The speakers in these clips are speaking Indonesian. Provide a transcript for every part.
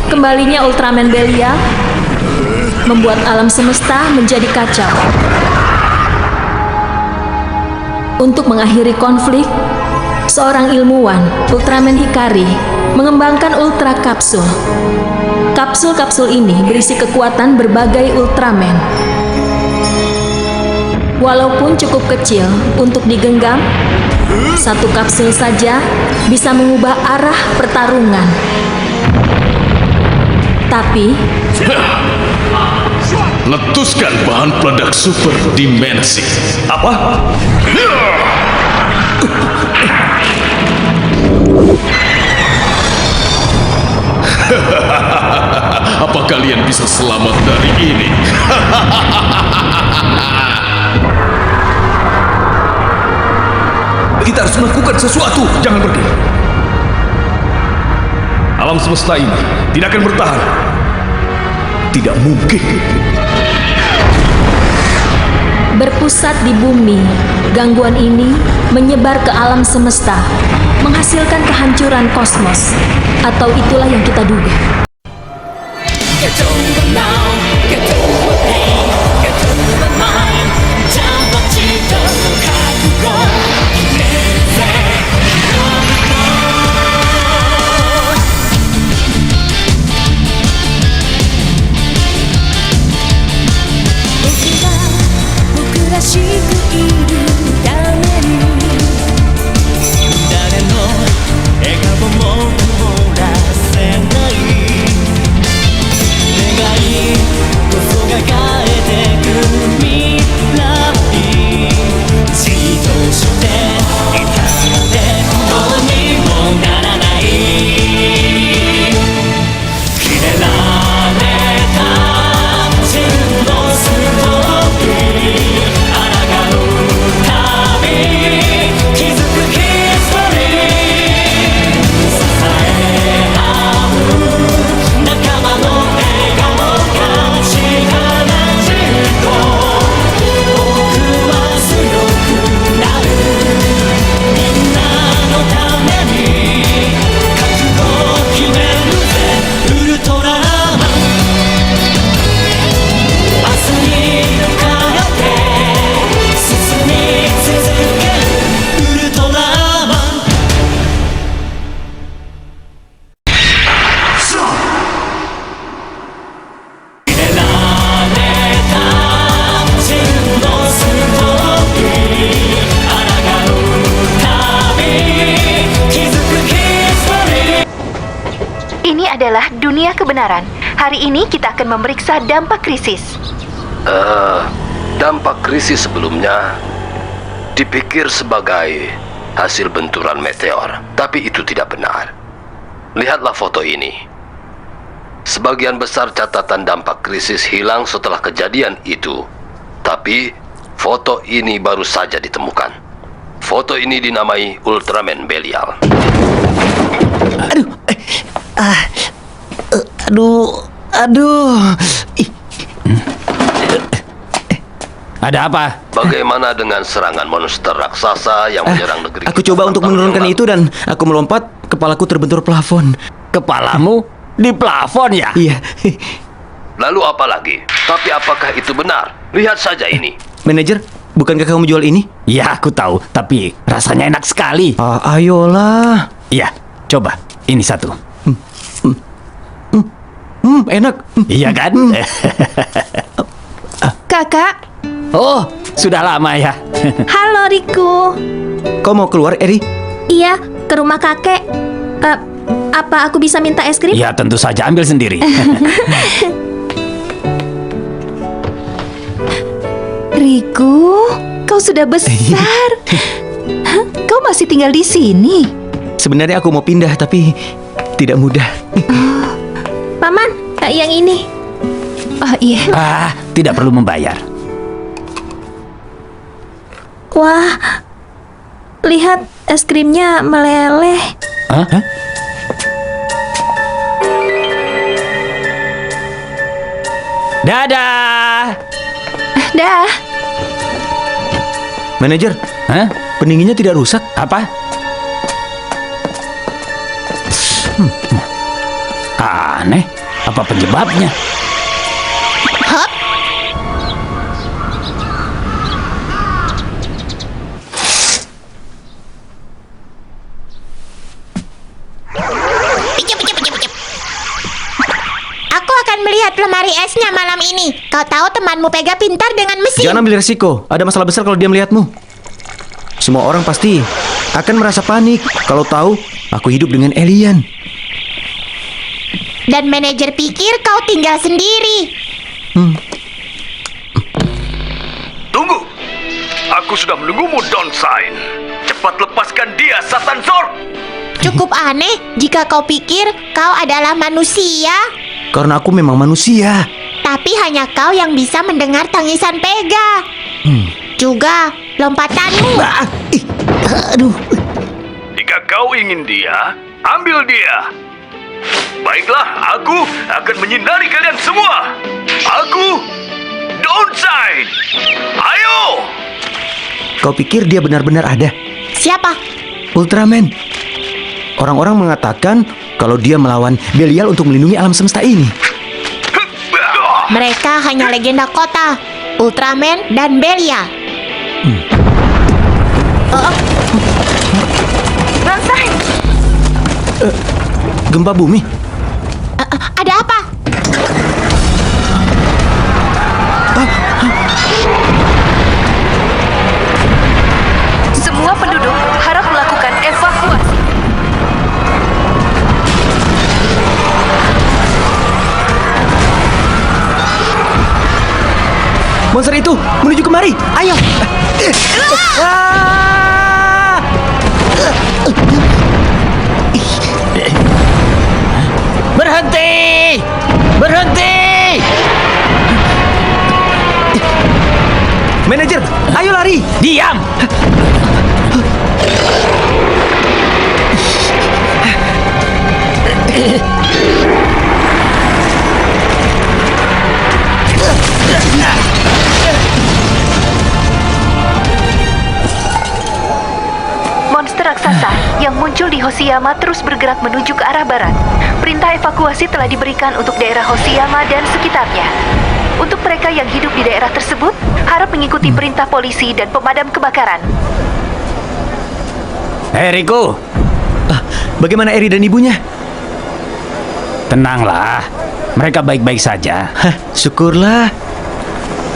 Kembalinya Ultraman Belial membuat alam semesta menjadi kacau. Untuk mengakhiri konflik, seorang ilmuwan, Ultraman Hikari, mengembangkan Ultra Kapsul. Kapsul-kapsul ini berisi kekuatan berbagai Ultraman. Walaupun cukup kecil untuk digenggam, satu kapsul saja bisa mengubah arah pertarungan. Tapi letuskan bahan peledak super dimensi. Apa? Apa kalian bisa selamat dari ini? Kita harus melakukan sesuatu. Jangan pergi. Alam semesta ini tidak akan bertahan. Tidak mungkin. berpusat di bumi, gangguan ini menyebar ke alam semesta, menghasilkan kehancuran kosmos. Atau itulah yang kita duga. Adalah dunia kebenaran. Hari ini kita akan memeriksa dampak krisis. Dampak krisis sebelumnya dipikir sebagai hasil benturan meteor, tapi itu tidak benar. Lihatlah foto ini. Sebagian besar catatan dampak krisis hilang setelah kejadian itu, tapi foto ini baru saja ditemukan. Foto ini dinamai Ultraman Belial. Aduh. Ada apa? Bagaimana dengan serangan monster raksasa yang menyerang negeri? Aku coba untuk menurunkan itu dan aku melompat, kepalaku terbentur plafon. Kepalamu di plafon ya? Iya. Lalu apa lagi? Tapi apakah itu benar? Lihat saja ini. Manajer, bukankah kamu jual ini? Ya, aku tahu, tapi rasanya enak sekali. Ayolah. Iya, coba. Ini satu. Enak. Iya kan? Kakak. Oh, sudah lama ya. Halo, Riku. Kau mau keluar, Eri? Iya, ke rumah kakek. Apa aku bisa minta es krim? Ya, tentu saja, ambil sendiri. Riku, kau sudah besar. Kau masih tinggal di sini? Sebenarnya aku mau pindah, tapi tidak mudah. Paman, yang ini. Oh iya. Tidak perlu membayar. Wah, lihat es krimnya meleleh. Hah? Dadah. Dah. Manajer, Hah? pendinginnya tidak rusak. Apa? Aneh, apa penyebabnya? Hop. Picip, picip, picip, picip. Aku akan melihat lemari esnya malam ini. Kau tahu temanmu Pega pintar dengan mesin. Jangan ambil resiko. Ada masalah besar kalau dia melihatmu. Semua orang pasti akan merasa panik kalau tahu aku hidup dengan alien. Dan manajer pikir kau tinggal sendiri. Tunggu! Aku sudah menunggumu, Dawnshine. Cepat lepaskan dia, Satan Zord! Cukup aneh jika kau pikir kau adalah manusia. Karena aku memang manusia. Tapi hanya kau yang bisa mendengar tangisan Pega. Juga lompatanmu. Aduh. Jika kau ingin dia, ambil dia. Baiklah, aku akan menyinari kalian semua. Aku, Dawnshine. Ayo! Kau pikir dia benar-benar ada? Siapa? Ultraman. Orang-orang mengatakan kalau dia melawan Belial untuk melindungi alam semesta ini. Mereka hanya legenda kota, Ultraman dan Belial. Dawnshine! Gempa bumi? Ada apa? Semua penduduk harap melakukan evakuasi. Monster itu menuju kemari. Ayo. Berhenti! Berhenti! Manajer, ayo lari. Diam! Monster raksasa yang muncul di Hoshiyama terus bergerak menuju ke arah barat. Perintah evakuasi telah diberikan untuk daerah Hoshiyama dan sekitarnya. Untuk mereka yang hidup di daerah tersebut, harap mengikuti perintah polisi dan pemadam kebakaran. Hei Riku, Bagaimana Eri dan ibunya? tenanglah. Mereka baik-baik saja. Hah, syukurlah.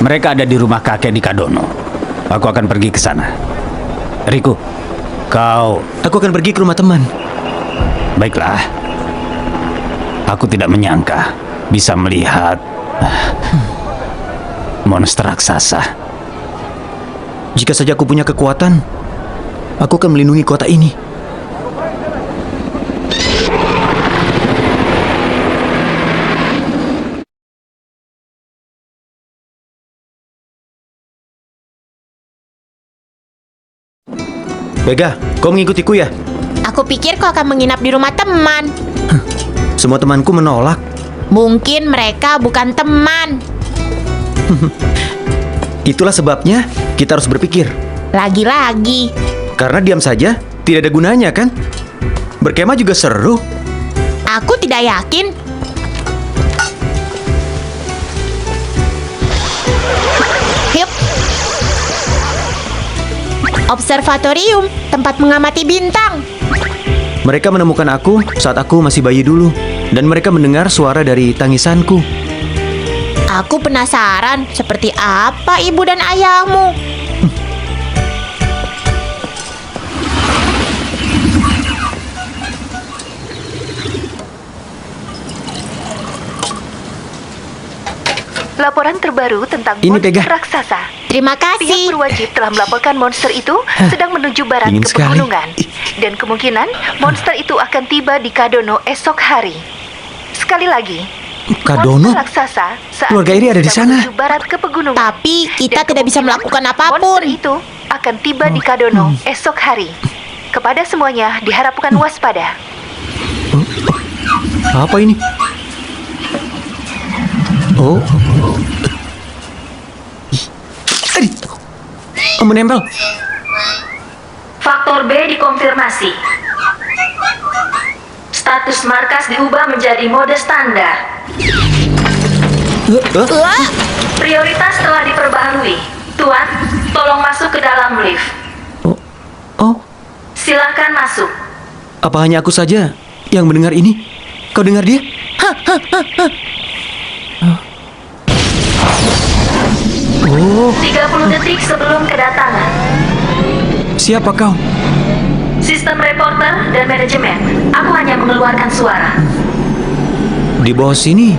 Mereka ada di rumah kakek di Kadono. Aku akan pergi ke sana. Riku, kau... Aku akan pergi ke rumah teman. Baiklah. Aku tidak menyangka bisa melihat monster raksasa. Jika saja aku punya kekuatan, aku akan melindungi kota ini. Vega, kau mengikutiku ya? Aku pikir kau akan menginap di rumah teman. Semua temanku menolak. Mungkin mereka bukan teman. Itulah sebabnya kita harus berpikir. Lagi-lagi. Karena diam saja tidak ada gunanya kan? Berkemah juga seru. Aku tidak yakin. Yup. Observatorium, tempat mengamati bintang. Mereka menemukan aku saat aku masih bayi dulu. Dan mereka mendengar suara dari tangisanku. Aku penasaran seperti apa ibu dan ayahmu. Laporan terbaru tentang Ini, monster Pega. raksasa. Terima Pihak kasih. berwajib telah melaporkan monster itu sedang menuju barat dingin ke sekali. pegunungan. Dan kemungkinan monster itu akan tiba di Kadono esok hari. Sekali lagi, Kadono? monster raksasa saat Keluarga Eri ada di sedang sana. menuju barat ke pegunungan. Tapi kita Dan tidak bisa kemungkinan melakukan apapun. Monster itu akan tiba di Kadono esok hari. Kepada semuanya diharapkan waspada. Apa ini? Oh. Menempel. Faktor B dikonfirmasi. Status markas diubah menjadi mode standar. Prioritas telah diperbaharui. Tuan, tolong masuk ke dalam lift. Oh, Silahkan masuk. apa hanya aku saja yang mendengar ini? Kau dengar dia? 30 detik sebelum kedatangan. Siapa kau? Sistem reporter dan manajemen. Aku hanya mengeluarkan suara. Di bawah sini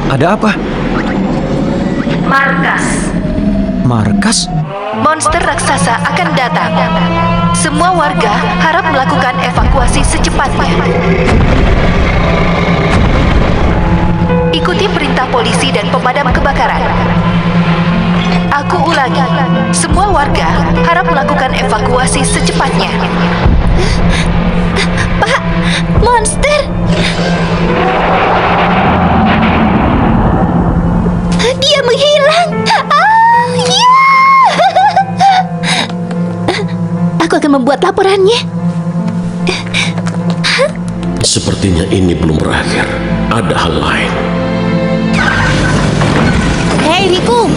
ada apa? Markas. Markas? Monster raksasa akan datang. Semua warga harap melakukan evakuasi secepatnya. Ikuti perintah polisi dan pemadam kebakaran. Aku ulangi, semua warga harap melakukan evakuasi secepatnya. Pak, monster! Dia menghilang! Ya! Aku akan membuat laporannya. Sepertinya ini belum berakhir. Ada hal lain. Hei, Riku!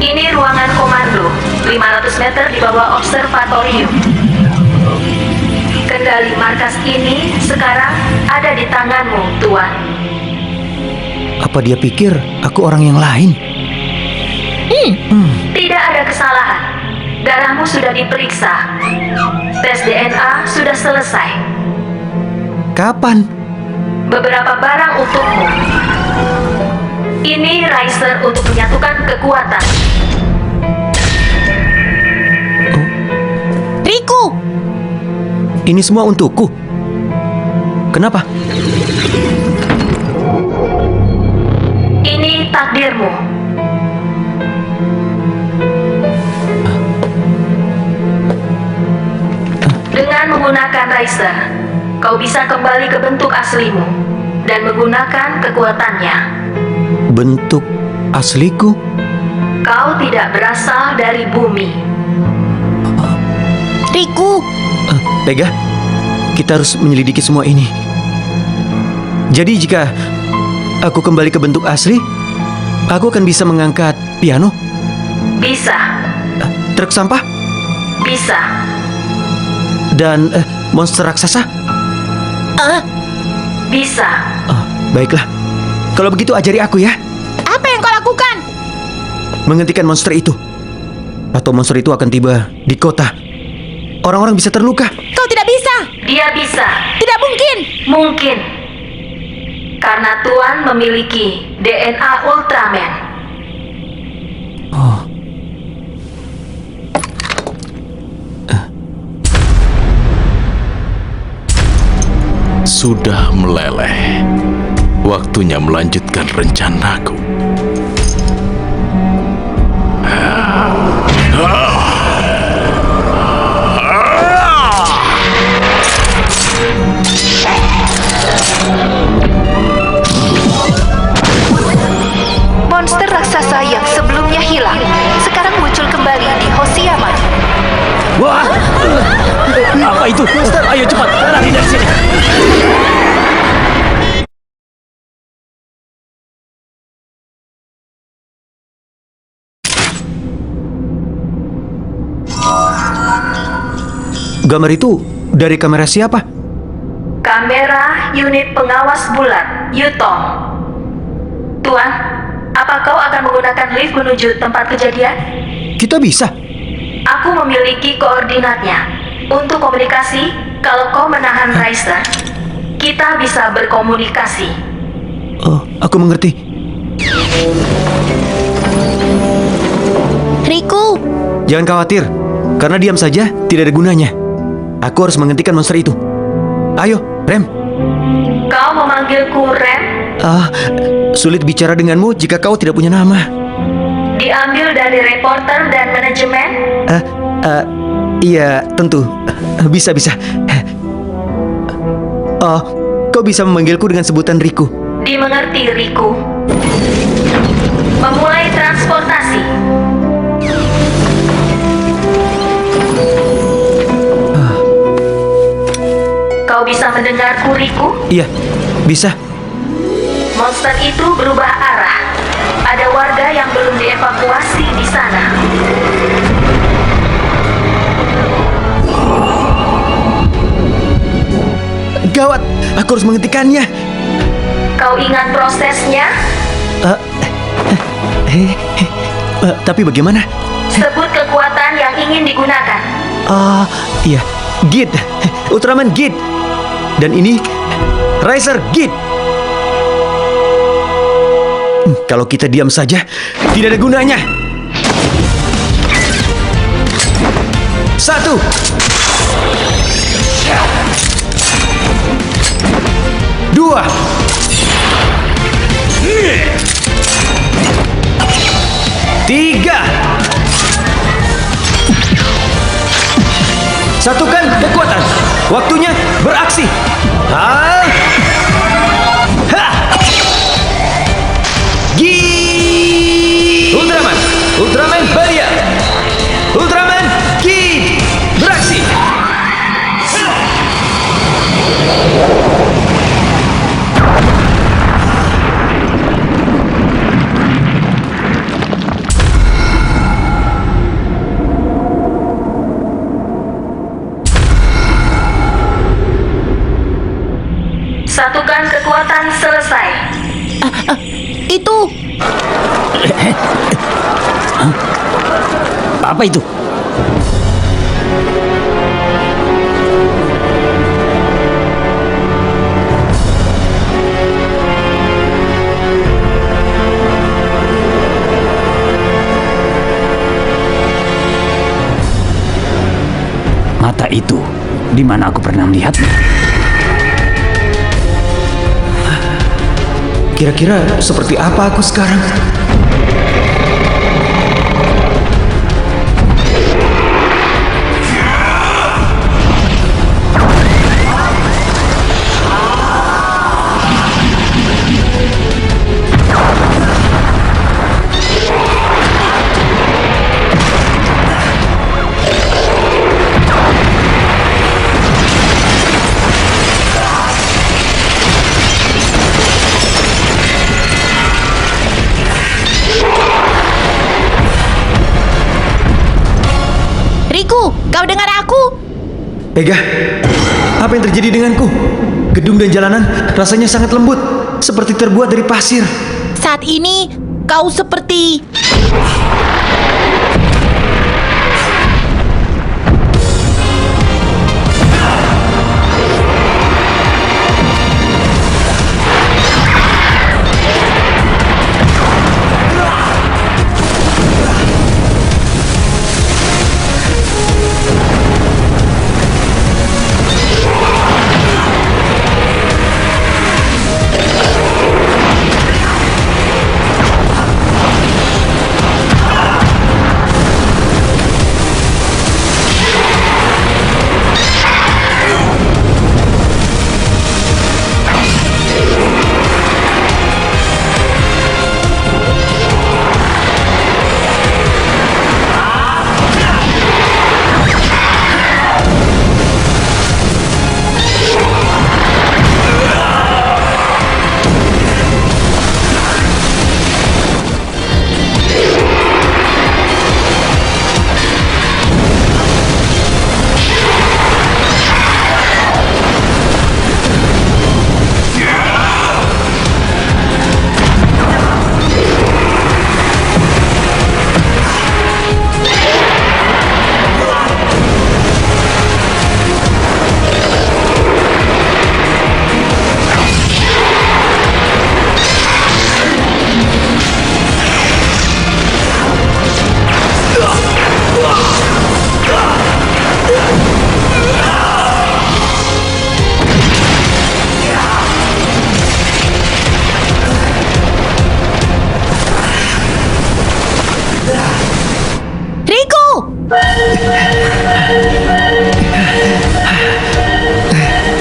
Ini ruangan komando. 500 meter di bawah observatorium. Kendali markas ini sekarang ada di tanganmu, Tuan. Apa dia pikir aku orang yang lain? Tidak ada kesalahan. Darahmu sudah diperiksa. Tes DNA sudah selesai. Kapan? Beberapa barang untukmu. Ini Riser untuk menyatukan kekuatan. Riku! Ini semua untukku. Kenapa? Ini takdirmu. Dengan menggunakan Riser, kau bisa kembali ke bentuk aslimu dan menggunakan kekuatannya. Bentuk asliku? Kau tidak berasal dari bumi. Riku! Pega, kita harus menyelidiki semua ini. Jadi jika aku kembali ke bentuk asli, aku akan bisa mengangkat piano, Bisa, truk sampah, bisa. dan monster raksasa. Bisa. Baiklah, kalau begitu ajari aku ya. Apa yang kau lakukan? Menghentikan monster itu. Atau monster itu akan tiba di kota. Orang-orang bisa terluka. Kau tidak bisa! Dia bisa. Tidak mungkin! Mungkin. Karena Tuan memiliki DNA Ultraman. Sudah meleleh. Waktunya melanjutkan rencanaku. Monster raksasa yang sebelumnya hilang sekarang muncul kembali di Hoshiyama. Wah! Apa itu? Ayo cepat, lari dari sini. Gambar itu dari kamera siapa? Kamera unit pengawas bulat, Yutong. Tuan, apa kau akan menggunakan lift menuju tempat kejadian? Kita bisa. Aku memiliki koordinatnya. Untuk komunikasi, kalau kau menahan Riser, kita bisa berkomunikasi. Oh, aku mengerti. Riku! Jangan khawatir, karena diam saja tidak ada gunanya. Aku harus menghentikan monster itu. Ayo, Rem. Kau memanggilku Rem? Sulit bicara denganmu jika kau tidak punya nama. Diambil dari reporter dan manajemen? Iya, tentu. Bisa. Oh, kau bisa memanggilku dengan sebutan Riku. Dimengerti, Riku. Memulai transportasi. Kau Kau bisa mendengarku, Riku? Iya, bisa. Monster itu berubah arah. Ada warga yang belum dievakuasi di sana. Gawat, aku harus menghentikannya. Kau ingat prosesnya? Tapi bagaimana? Sebut kekuatan yang ingin digunakan. Iya, Git, Ultraman Git. Dan ini Riser Git. Kalau kita diam saja, tidak ada gunanya. 1 2 3. Satukan kekuatan. Waktunya beraksi. Ultraman Baria. Ultraman Kid. Beraksi. Satukan kekuatan selesai. Itu Apa itu? Mata itu, di mana aku pernah melihatnya? Kira-kira seperti apa aku sekarang? Riku, kau dengar aku? Ega, apa yang terjadi denganku? Gedung dan jalanan rasanya sangat lembut, seperti terbuat dari pasir. Saat ini kau seperti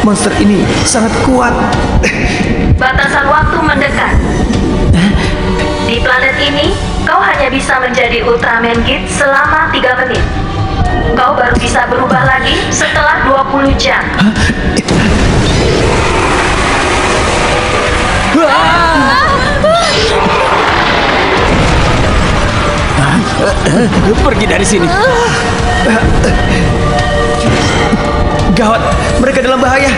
Monster ini sangat kuat. Batasan waktu mendekat. Di planet ini, kau hanya bisa menjadi Ultraman Git selama 3 menit. Kau baru bisa berubah lagi setelah 20 jam. Pergi dari sini. Gawat, mereka dalam bahaya.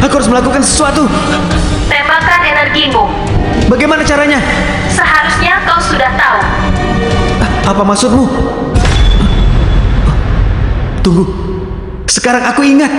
Aku harus melakukan sesuatu. Tembakan energimu. Bagaimana caranya? Seharusnya kau sudah tahu. Apa maksudmu? Tunggu. Sekarang aku ingat.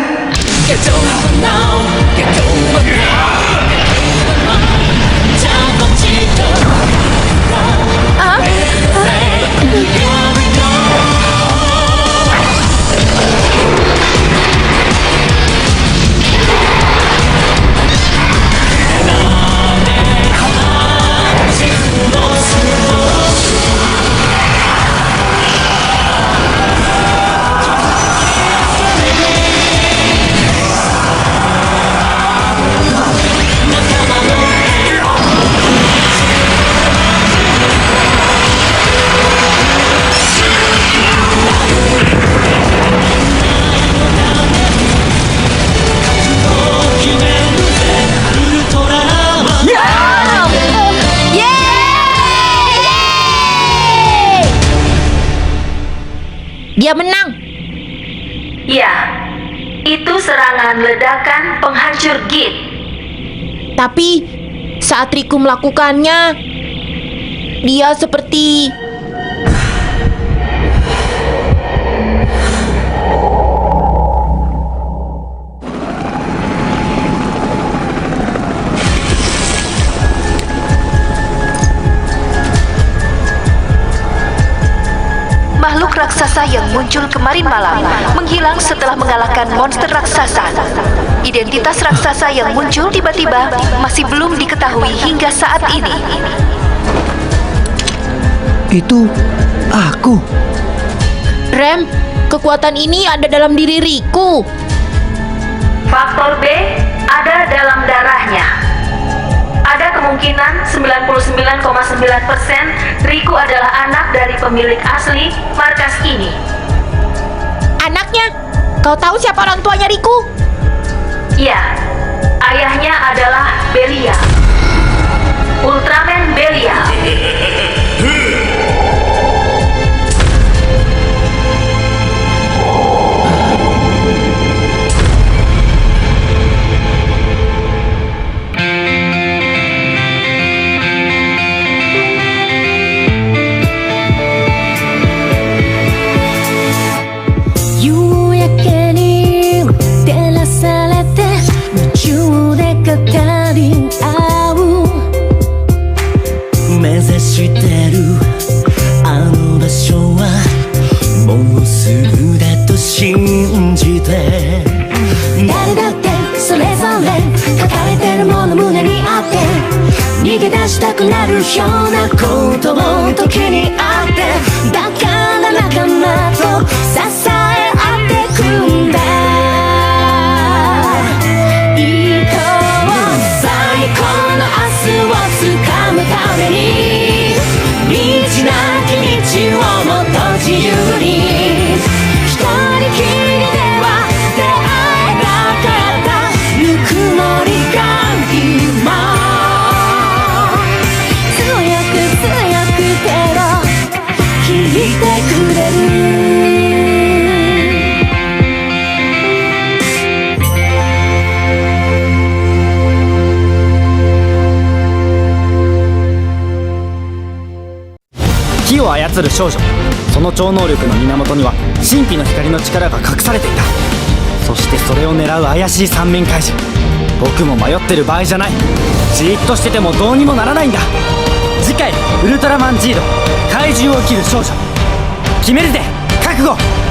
Dia menang. Ya, itu serangan ledakan penghancur git. Tapi saat Riku melakukannya, dia seperti... Makhluk raksasa yang muncul kemarin malam menghilang setelah mengalahkan monster raksasa. Identitas raksasa yang muncul tiba-tiba masih belum diketahui hingga saat ini. Itu aku. Rem, kekuatan ini ada dalam diri Riku. Faktor B ada dalam darahnya. Ada kemungkinan 99,9% Riku adalah anak dari pemilik asli markas ini. Anaknya? Kau tahu siapa orang tuanya Riku? Ya, ayahnya adalah Belia. Ultraman Belia.火を操る少女、その超能力の源には神秘の光の力が隠されていた。そしてそれを狙う怪しい三面怪獣。僕も迷ってる場合じゃない。じーっとしててもどうにもならないんだ。次回ウルトラマンジード、怪獣を切る少女。決めるぜ、覚悟。